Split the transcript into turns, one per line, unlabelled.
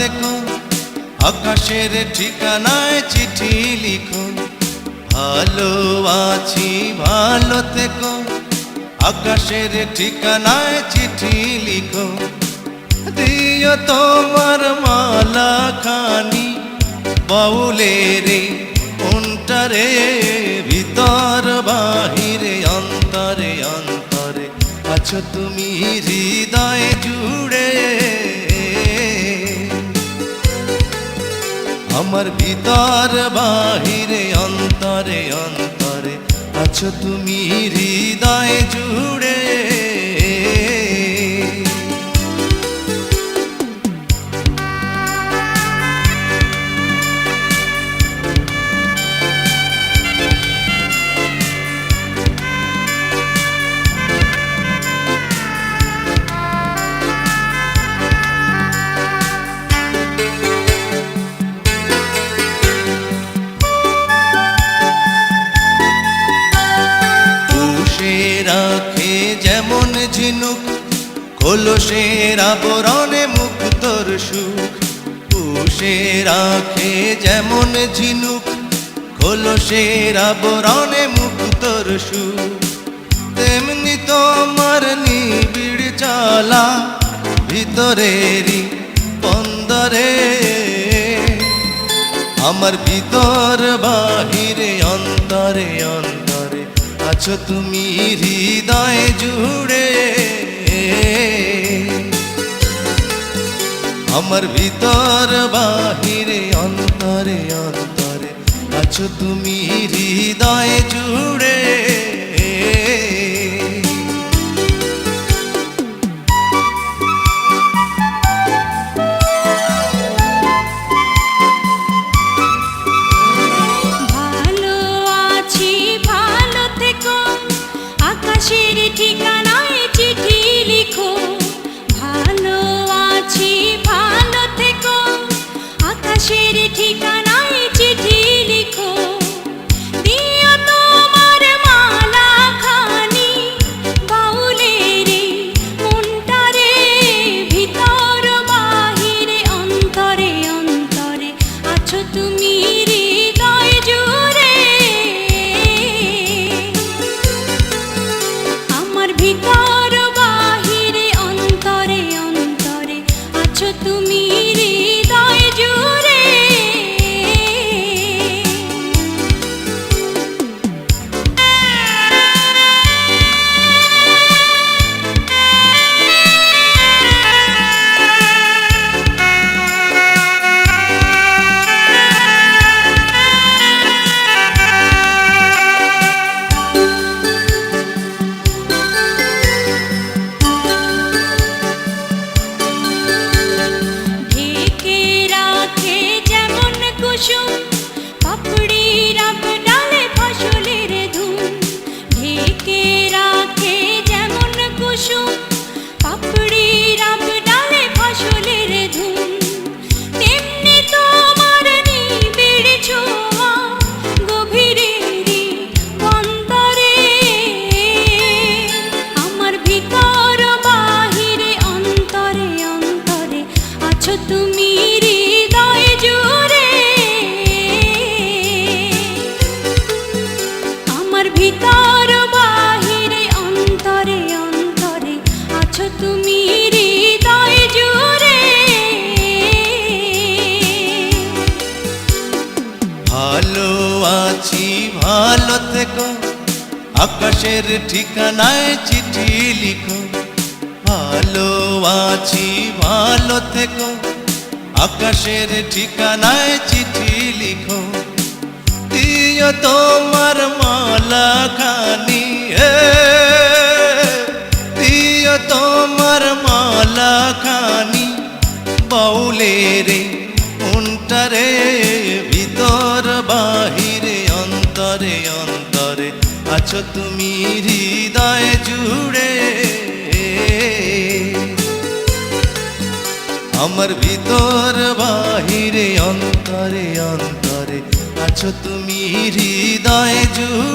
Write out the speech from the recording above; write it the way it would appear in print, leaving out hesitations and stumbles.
থেকো, আকাশের ঠিকানায় চিঠি লিখো। ভালো আছি ভালো থেকো, আকাশের ঠিকানায় চিঠি লিখো। দিও তোমার মালা খানি বাউলের মনটারে, ভিতর বাহিরে অন্তরে অন্তরে আছো তুমি হৃদয় জুড়ে। আমার ভিতর বাহিরে অন্তরে অন্তরে আছো তুমি হৃদয় জুড়ে। রাখে যেমন ঝিনুক কলসের আবরণে মুক্তর সুখ। পুষে রাখে যেমন ঝিনুক কলসের আবরণে মুক্তর সুখ। তেমনি তোমার নিবিড় জ্বালা ভিতরেরই বন্দরে। আমার ভিতর বাহিরে অন্তরে অন্তরে আছো তুমি হৃদয় জুড়ে। আমার ভিতর বাহিরে অন্তরে অন্তরে আছো তুমি হৃদয় জুড়ে।
আকাশের ঠিকানায় চিঠি লিখো। ভালো আছি ভালো থেকো, আকাশের ঠিকানায় চিঠি লিখো। দিও তোমার মালা খানি বাউলের মনটারে, ভিতর বাহিরে অন্তরে অন্তরে আছো তুমি হৃদয় জুড়ে। ভিতর বাহিরে অন্তরে অন্তরে আছো তুমি হৃদয় জুড়ে। পাপড়ি রাব ডালে ফসলের ধুম, ঢেকে রাখে যেমন কুসুম। পাপড়ি রাব ডালে ফসলের ধুম, তেমনি তোমার নিবিড় ছোঁয়া গভীরেরই অন্তরে। আমার ভিতর বাহিরে অন্তরে অন্তরে আছো তুমি হৃদয় জুড়ে। ভিতর বাহিরে অন্তরে অন্তরে আছো তুমি হৃদয় জুড়ে।
ভালো আছি ভালো থেকো, আকাশের ঠিকানায় চিঠি লিখো। ভালো আছি ভালো থেকো, আকাশের ঠিকানায় চিঠি লিখো। দিও তোমার মালা খানি, দিও তোমার মালা খানি বাউলের মনটারে, ভিতর বাহিরে অন্তরে অন্তরে আছো তুমি হৃদয় জুড়ে। আমার ভিতর বাহিরে অন্তরে অন্তরে আছো তুমি হৃদয় জুড়ে।